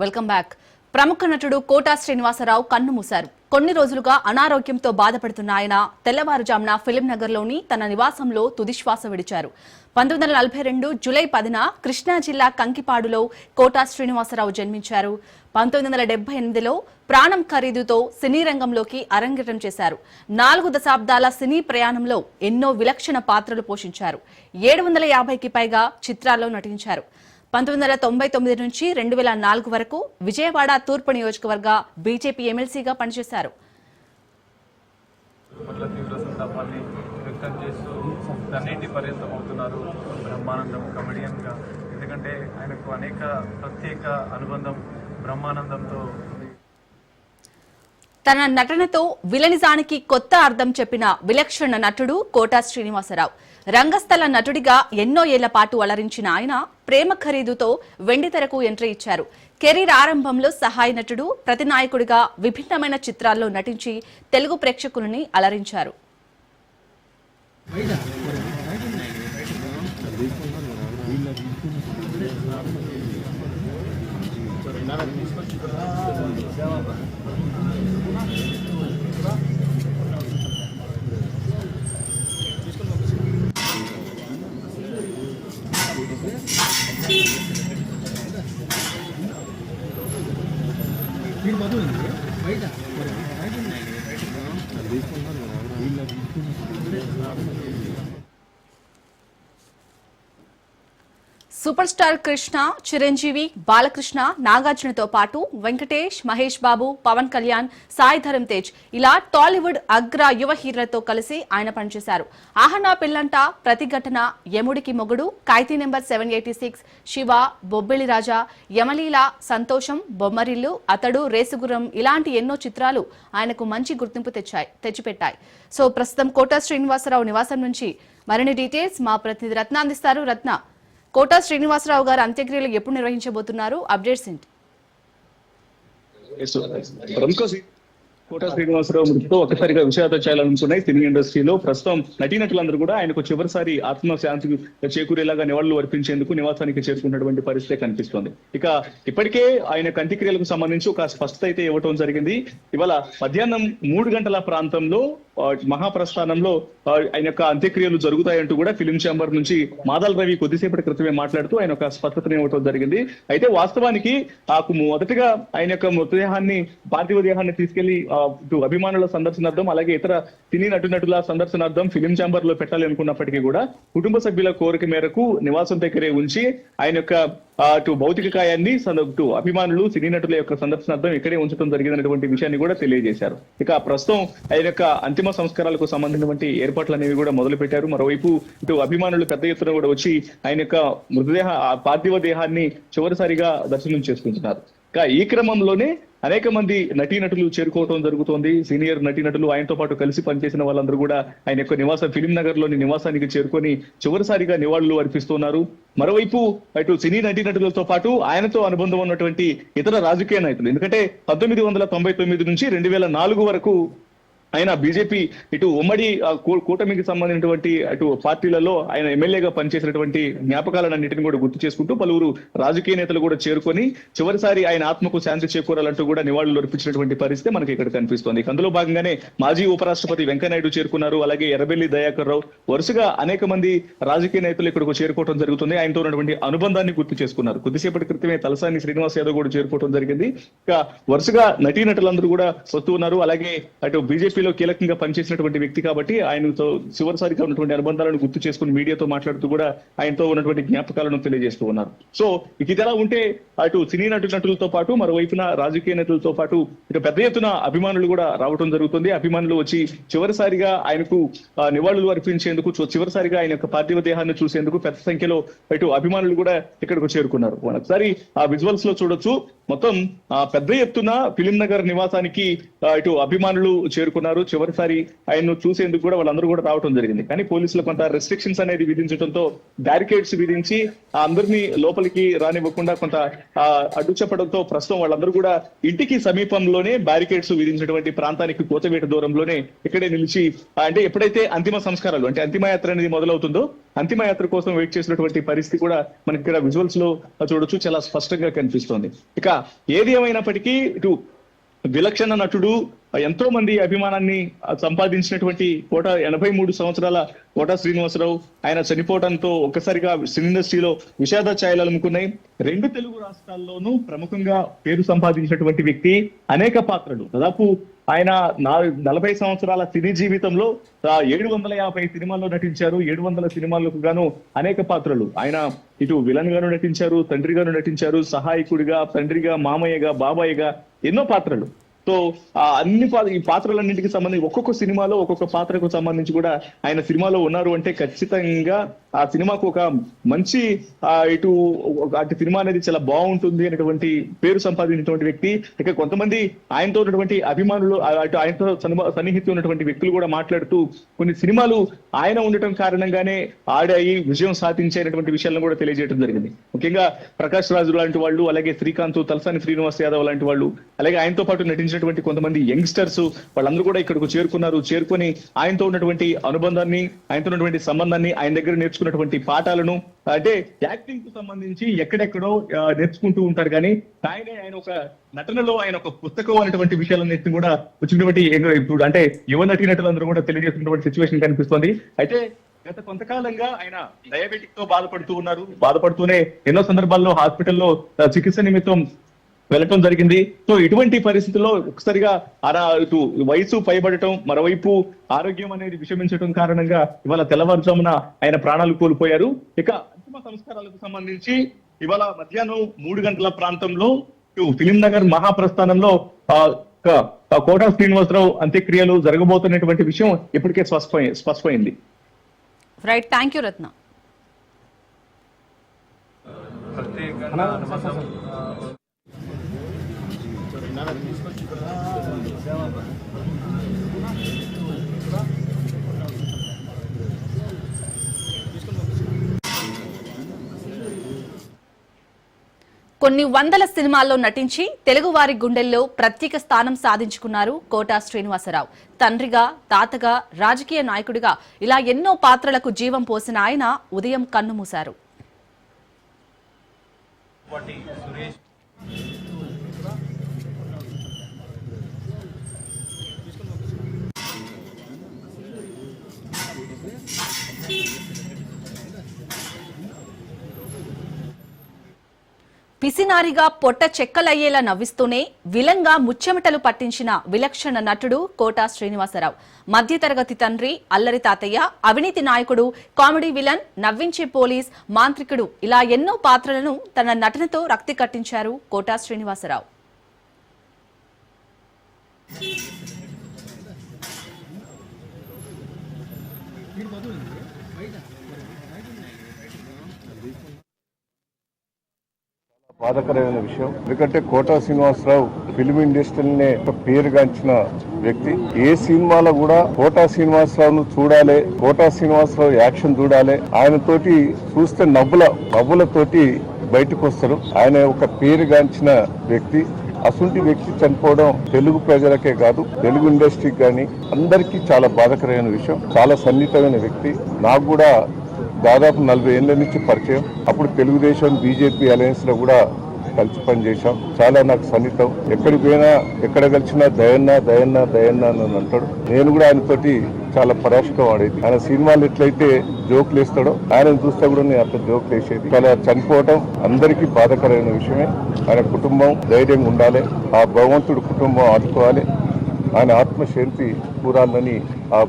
Welcome back. ప్రముఖ నటుడు quota Srinivasarao కన్నుమూశారు. కొన్ని రోజులుగా అనారోగ్యంతో బాధపడుతున్న ఆయన తెల్లవారుజామున ఫిలిం నగర్లోని తన నివాసంలో తుదిశ్వాస విడిచారు. 1942 జూలై 10న కృష్ణా జిల్లా కంకిపాడులో కోటా శ్రీనివాసరావు జన్మించారు. 1978లో ప్రాణం ఖరీదుతో సినీ రంగంలోకి అరంగేట్రం చేశారు. 4 దశాబ్దాల సినీ ప్రయాణంలో ఎన్నో విలక్షణ పాత్రలు పోషించారు. 750కి పైగా చిత్రాల్లో నటించారు. 1999 నుంచి 2004 వరకు విజయవాడ తూర్పు నియోజకవర్గ బీజేపీ ఎమ్మెల్సీగా పనిచేశారు. బ్రహ్మానందం కమెడియన్ గా, ఎందుకంటే ఆయనకు అనేక ప్రత్యేక అనుబంధం బ్రహ్మానందంతో. తన నటనతో విలనిజానికి కొత్త అర్థం చెప్పిన విలక్షణ నటుడు కోటా శ్రీనివాసరావు. రంగస్థల నటుడిగా ఎన్నో ఏళ్ల పాటు అలరించిన ఆయన ప్రేమ ఖరీదుతో వెండితెరకు ఎంట్రీ ఇచ్చారు. కెరీర్ ఆరంభంలో సహాయ నటుడు, ప్రతినాయకుడిగా విభిన్నమైన చిత్రాల్లో నటించి తెలుగు ప్రేక్షకులని అలరించారు. సూపర్ స్టార్ కృష్ణ, చిరంజీవి, బాలకృష్ణ, నాగార్జునతో పాటు వెంకటేష్, మహేష్ బాబు, పవన్ కళ్యాణ్, సాయి ధరమ్ తేజ్ ఇలా టాలీవుడ్ అగ్ర యువ హీరోలతో కలిసి ఆయన పనిచేశారు. ఆహనా పిల్లంట, ప్రతిఘటన, యముడికి మొగుడు, ఖైదీ నెంబర్ 786, శివ, బొబ్బిలి రాజా, యమలీల, సంతోషం, బొమ్మరిల్లు, అతడు, రేసుగుర్రం ఇలాంటి ఎన్నో చిత్రాలు ఆయనకు మంచి గుర్తింపు తెచ్చిపెట్టాయి. సో ప్రస్తుతం కోటా శ్రీనివాసరావు నివాసం నుంచి మరిన్ని డీటెయిల్స్ మా ప్రతినిధి రత్న అందిస్తారు. రత్న, కోటా శ్రీనివాసరావు గారు అంత్యక్రియలు ఎప్పుడు నిర్వహించబోతున్నారు? అప్డేట్స్ ఏంటి? కోటా శ్రీనివాసరావు మృతితో ఒకసారిగా విషాద ఛాయలున్నాయి సినీ ఇండస్ట్రీలో. ప్రస్తుతం నటీనటులందరూ కూడా ఆయనకు చివరిసారి ఆత్మశాంతికి చేకూరేలాగా నివాళులు అర్పించేందుకు నివాసానికి చేరుకున్నటువంటి పరిస్థితి కనిపిస్తోంది. ఇక ఇప్పటికే ఆయన అంత్యక్రియలకు సంబంధించి ఒక స్పష్టత అయితే ఇవ్వటం జరిగింది. ఇవాళ మధ్యాహ్నం 3 గంటల ప్రాంతంలో మహాప్రస్థానంలో ఆయన యొక్క అంత్యక్రియలు జరుగుతాయంటూ కూడా ఫిలిం ఛాంబర్ నుంచి మాదల్ రవి కొద్దిసేపటి క్రితమే మాట్లాడుతూ ఆయన ఒక స్పష్టతను ఇవ్వటం జరిగింది. అయితే వాస్తవానికి మొదటగా ఆయన యొక్క మృతదేహాన్ని, పార్థివ దేహాన్ని తీసుకెళ్లి అభిమానుల సందర్శనార్థం, అలాగే ఇతర సినీ నటుల సందర్శనార్థం ఫిలిం ఛాంబర్ లో పెట్టాలి అనుకున్నప్పటికీ కూడా కుటుంబ సభ్యుల కోరిక మేరకు నివాసం దగ్గరే ఉంచి ఆయన యొక్క భౌతిక కాయాన్ని అభిమానులు, సినీ నటుల యొక్క సందర్శనార్థం ఇక్కడే ఉంచడం జరిగినటువంటి విషయాన్ని కూడా తెలియజేశారు. ఇక ప్రస్తుతం ఆయన యొక్క అంతిమ సంస్కారాలకు సంబంధించినటువంటి ఏర్పాట్లు అనేవి కూడా మొదలు పెట్టారు. మరోవైపు అభిమానులు పెద్ద ఎత్తున కూడా వచ్చి ఆయన యొక్క పార్థివ దేహాన్ని చివరిసారిగా దర్శనం చేసుకుంటున్నారు. ఈ క్రమంలోనే అనేక మంది నటీనటులు చేరుకోవడం జరుగుతోంది. సీనియర్ నటీనటులు, ఆయనతో పాటు కలిసి పనిచేసిన వాళ్ళందరూ కూడా ఆయన యొక్క నివాసం ఫిలిం నగర్ లోని నివాసానికి చేరుకొని చివరిసారిగా నివాళులు అర్పిస్తున్నారు. మరోవైపు అటు సినీ నటీనటులతో పాటు ఆయనతో అనుబంధం ఉన్నటువంటి ఇతర రాజకీయ నాయకులు, ఎందుకంటే 1999 నుంచి 2004 వరకు ఆయన బీజేపీ ఇటు ఉమ్మడి కూటమికి సంబంధించినటువంటి అటు పార్టీలలో ఆయన ఎమ్మెల్యేగా పనిచేసినటువంటి జ్ఞాపకాలన్నింటినీ కూడా గుర్తు చేసుకుంటూ పలువురు రాజకీయ నేతలు కూడా చేరుకొని చివరిసారి ఆయన ఆత్మకు శాంతి చేకూరాలంటూ కూడా నివాళులు అర్పించినటువంటి పరిస్థితి మనకి ఇక్కడ కనిపిస్తోంది. అందులో భాగంగానే మాజీ ఉపరాష్ట్రపతి వెంకయ్యనాయుడు చేరుకున్నారు. అలాగే ఎర్రబెల్లి దయాకర్ రావు, వరుసగా అనేక మంది రాజకీయ నేతలు ఇక్కడికి చేరుకోవడం జరుగుతుంది. ఆయనతో ఉన్నటువంటి అనుబంధాన్ని గుర్తు చేసుకున్నారు. కొద్దిసేపటి క్రితమే తలసాని శ్రీనివాస్ యాదవ్ కూడా చేరుకోవడం జరిగింది. ఇక వరుసగా నటీనటులందరూ కూడా వస్తూ ఉన్నారు. అలాగే అటు బీజేపీలో కీలకంగా పనిచేసినటువంటి వ్యక్తి కాబట్టి ఆయనతో చివరిసారిగా ఉన్నటువంటి అనుబంధాలను గుర్తు చేసుకుని మీడియాతో మాట్లాడుతూ కూడా ఆయనతో ఉన్నటువంటి జ్ఞాపకాలను తెలియజేస్తూ ఉన్నారు. సో ఇది ఎలా ఉంటే అటు సినీ నటులతో పాటు మరోవైపున రాజకీయ నేతలతో పాటు ఇటు పెద్ద ఎత్తున అభిమానులు కూడా రావడం జరుగుతుంది. అభిమానులు వచ్చి చివరిసారిగా ఆయనకు నివాళులు అర్పించేందుకు, చివరిసారిగా ఆయన యొక్క పార్థివ దేహాన్ని చూసేందుకు పెద్ద సంఖ్యలో ఇటు అభిమానులు కూడా ఇక్కడికి చేరుకున్నారు. ఒకసారి ఆ విజువల్స్ లో చూడొచ్చు. మొత్తం పెద్ద ఎత్తున ఫిలిం నగర్ నివాసానికి ఇటు అభిమానులు చేరుకున్నారు. చేరుకున్నారు. చివరిసారి ఆయన్ను చూసేందుకు కూడా వాళ్ళందరూ కూడా రావడం జరిగింది. కానీ పోలీసులు కొంత రెస్ట్రిక్షన్స్ అనేది విధించడంతో బ్యారికేడ్స్ విధించి అందరినీ లోపలికి రానివ్వకుండా కొంత అడ్డు చెప్పడంతో ప్రస్తుతం వాళ్ళందరూ కూడా ఇంటికి సమీపంలోనే బ్యారికేడ్స్ విధించినటువంటి ప్రాంతానికి కోతవేట దూరంలోనే ఇక్కడే నిలిచి అంటే ఎప్పుడైతే అంతిమ సంస్కారాలు అంటే అంతిమయాత్ర అనేది మొదలవుతుందో అంతిమయాత్ర కోసం వెయిట్ చేసినటువంటి పరిస్థితి కూడా మనకి ఇక్కడ విజువల్స్ లో చూడొచ్చు, చాలా స్పష్టంగా కనిపిస్తోంది. ఇక ఏది ఏమైనప్పటికీ ఇటు విలక్షణ నటుడు ఎంతో మంది అభిమానాన్ని సంపాదించినటువంటి 83 సంవత్సరాల కోట శ్రీనివాసరావు ఆయన చనిపోవడంతో ఒక్కసారిగా సినీ ఇండస్ట్రీలో విషాద ఛాయలు అలుముకున్నాయి. 2 తెలుగు రాష్ట్రాల్లోనూ ప్రముఖంగా పేరు సంపాదించినటువంటి వ్యక్తి, అనేక పాత్రలు దాదాపు ఆయన 40 సంవత్సరాల సినీ జీవితంలో 750 సినిమాల్లో నటించారు. 700 సినిమాలకు గాను అనేక పాత్రలు. ఆయన ఇటు విలన్ గాను నటించారు, తండ్రిగాను నటించారు, సహాయకుడిగా, తండ్రిగా, మామయ్యగా, బాబాయ్యగా ఎన్నో పాత్రలు. సో ఈ పాత్రలన్నింటికి సంబంధించి ఒక్కొక్క సినిమాలో ఒక్కొక్క పాత్రకు సంబంధించి కూడా ఆయన సినిమాలో ఉన్నారు అంటే ఖచ్చితంగా ఆ సినిమాకు ఒక మంచి ఇటు అటు సినిమా అనేది చాలా బాగుంటుంది అనేటువంటి పేరు సంపాదించినటువంటి వ్యక్తి. ఇక కొంతమంది ఆయనతో ఉన్నటువంటి అభిమానులు అటు ఆయనతో సన్నిహితులు ఉన్నటువంటి వ్యక్తులు కూడా మాట్లాడుతూ కొన్ని సినిమాలు ఆయన ఉండటం కారణంగానే ఆడాయి, విజయం సాధించేటువంటి విషయాలను కూడా తెలియజేయడం జరిగింది. ముఖ్యంగా ప్రకాష్ రాజు లాంటి వాళ్ళు, అలాగే శ్రీకాంత్, తలసాని శ్రీనివాస్ యాదవ్ లాంటి వాళ్ళు, అలాగే ఆయనతో పాటు నటించినటువంటి కొంతమంది యంగ్స్టర్స్ వాళ్ళందరూ కూడా ఇక్కడికి చేరుకున్నారు. చేరుకొని ఆయనతో ఉన్నటువంటి అనుబంధాన్ని, ఆయనతో ఉన్నటువంటి సంబంధాన్ని, ఆయన దగ్గర నేర్చుకున్నటువంటి పాఠాలను అంటే యాక్టింగ్ కు సంబంధించి ఎక్కడెక్కడో నేర్చుకుంటూ ఉంటారు. కానీ ఆయన ఒక నటనలో ఆయన ఒక పుస్తకం అనేటువంటి విషయాలన్నింటినీ కూడా వచ్చినటువంటి ఇప్పుడు అంటే యువ నటీనటులందరూ కూడా తెలియజేస్తున్నటువంటి సిచ్యువేషన్ కనిపిస్తోంది. అయితే గత కొంతకాలంగా ఆయన డయాబెటిక్ తో బాధపడుతూనే ఎన్నో సందర్భాల్లో హాస్పిటల్లో చికిత్స నిమిత్తం వెళ్ళటం జరిగింది. సో ఇటువంటి పరిస్థితుల్లో ఒకసారిగా ఇటు వయసు పైబడటం, మరోవైపు ఆరోగ్యం అనేది విషమించడం కారణంగా ఇవాళ తెల్లవారుజామున ఆయన ప్రాణాలు కోల్పోయారు. ఇక అంతిమ సంస్కారాలకు సంబంధించి ఇవాళ మధ్యాహ్నం 3 గంటల ప్రాంతంలో ఫిలిం నగర్ మహాప్రస్థానంలో కోట శ్రీనివాసరావు అంత్యక్రియలు జరగబోతున్నటువంటి విషయం ఇప్పటికే స్పష్టమైంది. రైట్, థ్యాంక్ యూ రత్న. ప్రత్యేకంగా అనుబంధం కొన్ని వందల సినిమాల్లో నటించి తెలుగువారి గుండెల్లో ప్రత్యేక స్థానం సాధించుకున్నారు కోట శ్రీనివాసరావు. తండ్రిగా, తాతగా, రాజకీయ నాయకుడిగా ఇలా ఎన్నో పాత్రలకు జీవం పోసిన ఆయన ఉదయం కన్నుమూశారు. పిసినారిగా పొట్ట చెక్కలయ్యేలా నవ్విస్తూనే విలంగా ముచ్చెమటలు పట్టించిన విలక్షణ నటుడు కోట శ్రీనివాసరావు. మధ్యతరగతి తండ్రి, అల్లరి తాతయ్య, అవినీతి నాయకుడు, కామెడీ విలన్, నవ్వించే పోలీస్, మాంత్రికుడు ఇలా ఎన్నో పాత్రలను తన నటనతో రక్తి కట్టించారు కోట శ్రీనివాసరావు. బాధాకరమైన విషయం. ఎందుకంటే కోట శ్రీనివాసరావు ఫిల్మ్ ఇండస్ట్రీనే పేరుగాంచిన వ్యక్తి. ఏ సినిమాలో కూడా కోట శ్రీనివాసరావును చూడాలి, కోట శ్రీనివాసరావు యాక్షన్ చూడాలి. ఆయనతోటి చూస్తే నవ్వులతోటి బయటకు వస్తారు. ఆయన ఒక పేరుగాంచిన వ్యక్తి. అసంటి వ్యక్తి చనిపోవడం తెలుగు ప్రజలకే కాదు, తెలుగు ఇండస్ట్రీకి కానీ అందరికీ చాలా బాధాకరమైన విషయం. చాలా సన్నిహితమైన వ్యక్తి. నాకు కూడా దాదాపు 40 ఏళ్ల నుంచి పరిచయం. అప్పుడు తెలుగుదేశం, బీజేపీ అలయన్స్ లో కూడా కలిసి పనిచేశాం. చాలా నాకు సన్నిహితం. ఎక్కడికి పోయినా, ఎక్కడ కలిసినా దయన్న అని అంటాడు. నేను కూడా ఆయనతోటి చాలా పరాశగా వాడేది. ఆయన సినిమాలు ఎట్లయితే జోకులు వేస్తాడో ఆయన చూస్తే కూడా నేను అట్లా జోకులు వేసేది. చాలా చనిపోవడం అందరికీ బాధాకరమైన విషయమే. ఆయన కుటుంబం ధైర్యంగా ఉండాలి. ఆ భగవంతుడు కుటుంబం ఆదుకోవాలి. ఆయన ఆత్మశాంతి కూరాలని ఆ